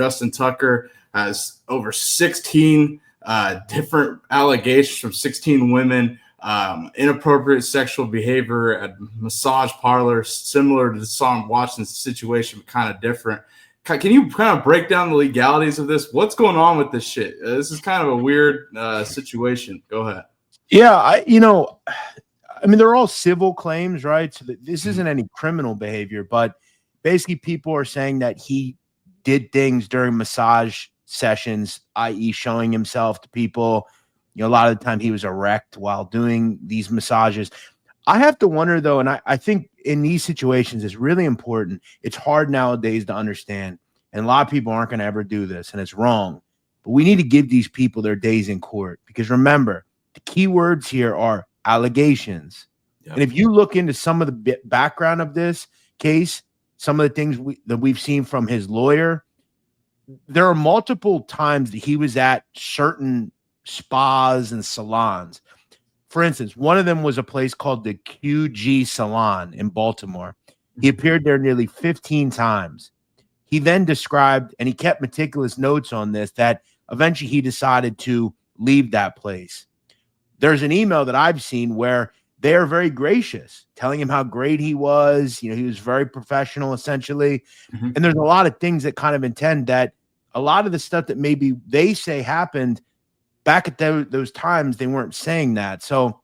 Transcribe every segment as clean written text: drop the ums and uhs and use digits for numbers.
Justin Tucker has over 16 different allegations from 16 women, inappropriate sexual behavior at massage parlors, similar to the Deshaun Watson situation, but kind of different. Can you kind of break down the legalities of this? What's going on with this shit? This is kind of a weird situation. Go ahead. Yeah, they're all civil claims, right? So this isn't any criminal behavior, but basically people are saying that he did things during massage sessions, i.e. showing himself to people. A lot of the time he was erect while doing these massages. I have to wonder, though, and I think in these situations it's really important. It's hard nowadays to understand, and a lot of people aren't going to ever do this, and it's wrong. But we need to give these people their days in court, because remember, the key words here are allegations. Yep. And if you look into some of the background of this case, some of the things that we've seen from his lawyer, there are multiple times that he was at certain spas and salons. For instance, one of them was a place called the QG Salon in Baltimore. He appeared there nearly 15 times. He then described, and he kept meticulous notes on this, that eventually he decided to leave that place. There's an email that I've seen where they are very gracious, telling him how great he was. He was very professional, essentially. Mm-hmm. And there's a lot of things that kind of intend that a lot of the stuff that maybe they say happened back at those times, they weren't saying that. So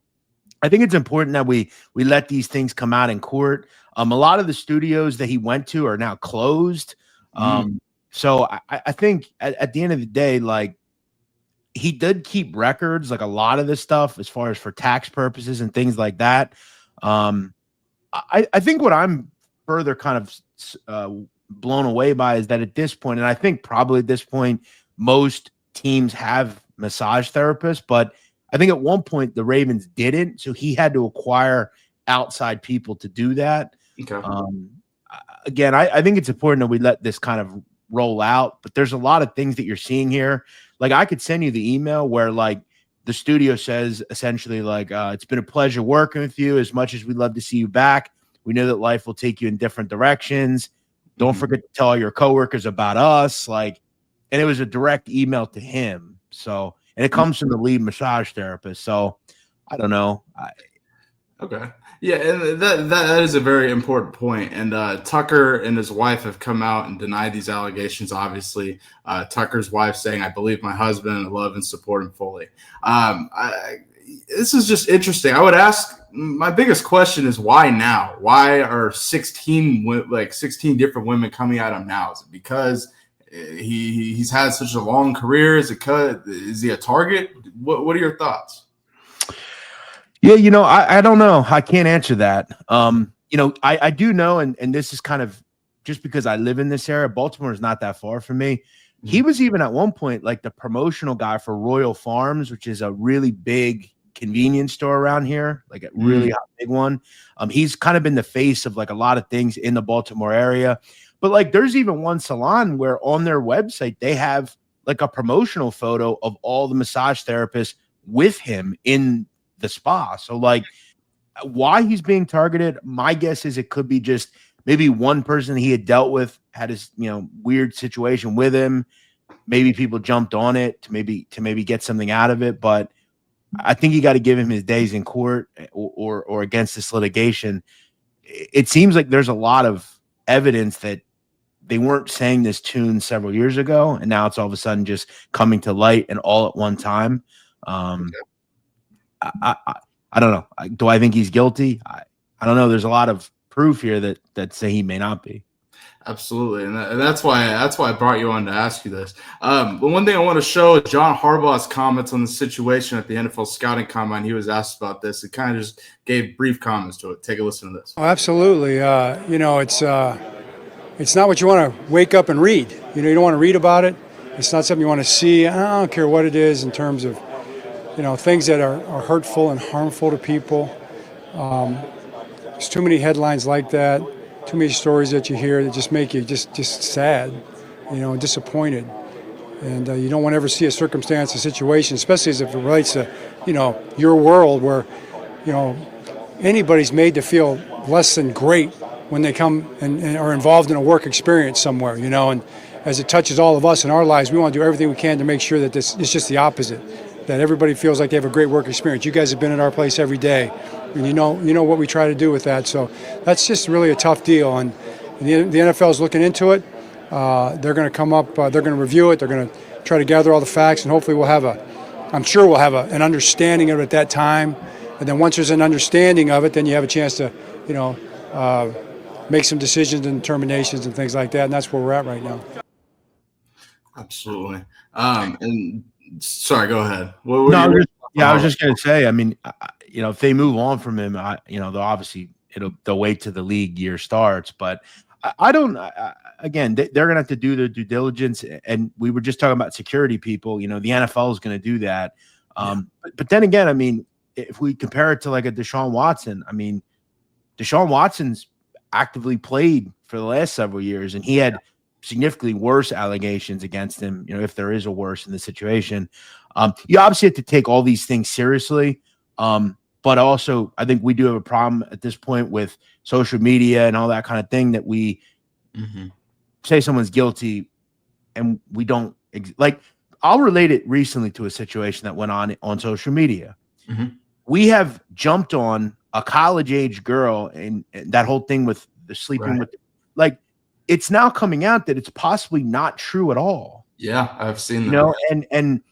I think it's important that we let these things come out in court. A lot of the studios that he went to are now closed. So I think at the end of the day, like, he did keep records, like a lot of this stuff, as far as for tax purposes and things like that. I think what I'm further kind of blown away by is that at this point, and I think probably at this point, most teams have massage therapists, but I think at one point the Ravens didn't, so he had to acquire outside people to do that. Okay. Again, I think it's important that we let this kind of roll out, but there's a lot of things that you're seeing here. Like, I could send you the email where, like, the studio says essentially, like, it's been a pleasure working with you. As much as we'd love to see you back, we know that life will take you in different directions. Don't forget to tell all your coworkers about us. Like, and it was a direct email to him. So, and it comes from the lead massage therapist. So I don't know. Okay. Yeah, and that is a very important point. And Tucker and his wife have come out and denied these allegations, obviously. Tucker's wife saying, "I believe my husband, I love and support him fully." This is just interesting. I would ask, my biggest question is, why now? Why are 16 different women coming at him now? Is it because he's had such a long career? Is he a target? What are your thoughts? Yeah, I don't know. I can't answer that. I do know, and this is kind of just because I live in this area. Baltimore is not that far from me. Mm-hmm. He was even at one point like the promotional guy for Royal Farms, which is a really big convenience store around here, like a really big one. He's kind of been the face of like a lot of things in the Baltimore area. But like, there's even one salon where on their website they have like a promotional photo of all the massage therapists with him in the spa. So like, why he's being targeted, my guess is it could be just maybe one person he had dealt with had his weird situation with him. Maybe people jumped on it to maybe get something out of it. But I think you got to give him his days in court or against this litigation. It seems like there's a lot of evidence that they weren't saying this tune several years ago, and now it's all of a sudden just coming to light and all at one time. I don't know. Do I think he's guilty? I don't know. There's a lot of proof here that say he may not be. Absolutely, and that's why I brought you on to ask you this. But one thing I want to show is John Harbaugh's comments on the situation at the NFL Scouting Combine. He was asked about this. He kind of just gave brief comments to it. Take a listen to this. Oh, absolutely. It's not what you want to wake up and read. You don't want to read about it. It's not something you want to see. I don't care what it is in terms of things that are hurtful and harmful to people. There's too many headlines like that. Too many stories that you hear that just make you just sad, and disappointed. And you don't want to ever see a circumstance, a situation, especially as it relates to, your world where, anybody's made to feel less than great when they come and are involved in a work experience somewhere, and as it touches all of us in our lives, we want to do everything we can to make sure that this is just the opposite, that everybody feels like they have a great work experience. You guys have been at our place every day, and you know what we try to do with that. So that's just really a tough deal, and the NFL is looking into it. They're going to come up, they're going to review it, they're going to try to gather all the facts, and hopefully I'm sure we'll have an understanding of it at that time. And then once there's an understanding of it, then you have a chance to, make some decisions and determinations and things like that. And that's where we're at right now. Absolutely. And sorry, go ahead. I was just going to say, I mean, if they move on from him, they'll obviously they'll wait till the league year starts. But again, they're going to have to do their due diligence. And we were just talking about security people. The NFL is going to do that. But then again, I mean, if we compare it to like a Deshaun Watson, I mean, Deshaun Watson's actively played for the last several years, and he had significantly worse allegations against him, if there is a worse in the situation. You obviously have to take all these things seriously. But also, I think we do have a problem at this point with social media and all that kind of thing, that we say someone's guilty and we don't I'll relate it recently to a situation that went on social media. We have jumped on a college age girl and that whole thing with the sleeping with, it's now coming out that it's possibly not true at all. Yeah, I've seen that. And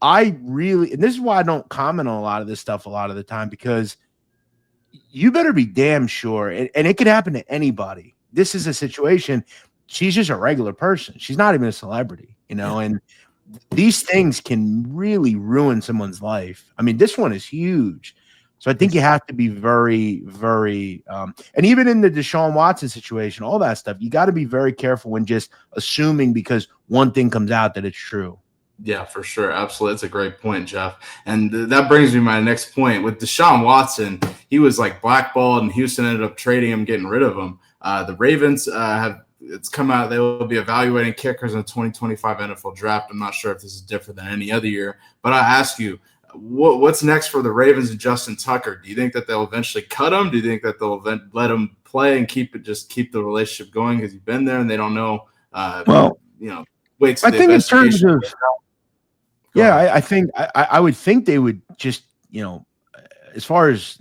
I really, and this is why I don't comment on a lot of this stuff a lot of the time, because you better be damn sure, and it could happen to anybody. This is a situation. She's just a regular person. She's not even a celebrity, and these things can really ruin someone's life. I mean, this one is huge. So I think you have to be very, very, and even in the Deshaun Watson situation, all that stuff, you got to be very careful when just assuming because one thing comes out that it's true. Yeah, for sure. Absolutely. That's a great point, Jeff. And that brings me to my next point. With Deshaun Watson, he was blackballed, and Houston ended up trading him, getting rid of him. The Ravens it's come out they will be evaluating kickers in the 2025 NFL draft. I'm not sure if this is different than any other year, but I ask you, what's next for the Ravens and Justin Tucker? Do you think that they'll eventually cut him? Do you think that they'll let him play and keep the relationship going because he's been there and they don't know? Wait. I think in terms of, I think I would think they would just, as far as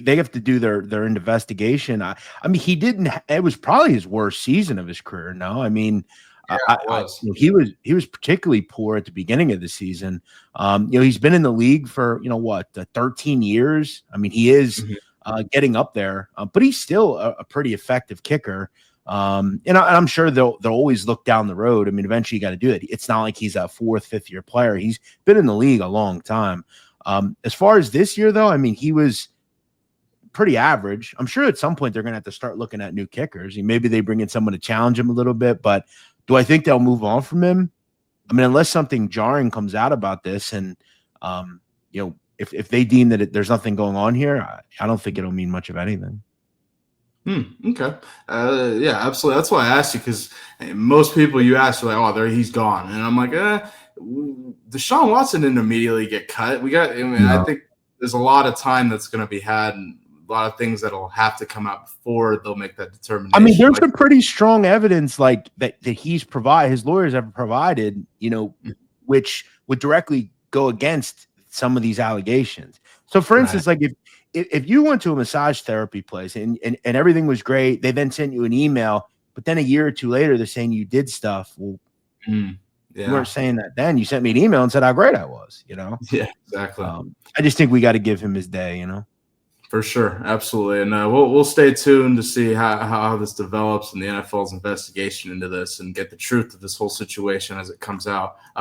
they have to do their investigation. I mean, he didn't. It was probably his worst season of his career. No, I mean. He was particularly poor at the beginning of the season. He's been in the league for 13 years. I mean, he is getting up there, but he's still a pretty effective kicker. And I'm sure they'll always look down the road. I mean, eventually you got to do it. It's not like he's a 4th, 5th year player. He's been in the league a long time. As far as this year, though, I mean, he was pretty average. I'm sure at some point they're going to have to start looking at new kickers. Maybe they bring in someone to challenge him a little bit, but do I think they'll move on from him? I mean, unless something jarring comes out about this, and if they deem that there's nothing going on here, I don't think it'll mean much of anything. Okay. Yeah, absolutely. That's why I asked you, because most people you ask are like, "Oh, he's gone," and I'm like, Deshaun Watson didn't immediately get cut. I think there's a lot of time that's going to be had, and a lot of things that'll have to come out before they'll make that determination. I mean, there's some pretty strong evidence that he's his lawyers have provided, which would directly go against some of these allegations. So for instance, if you went to a massage therapy place and everything was great, they then sent you an email, but then a year or two later, they're saying you did stuff. Well, you weren't saying that then. You sent me an email and said how great I was, Yeah, exactly. I just think we got to give him his day, For sure, absolutely, and we'll stay tuned to see how this develops and the NFL's investigation into this, and get the truth of this whole situation as it comes out.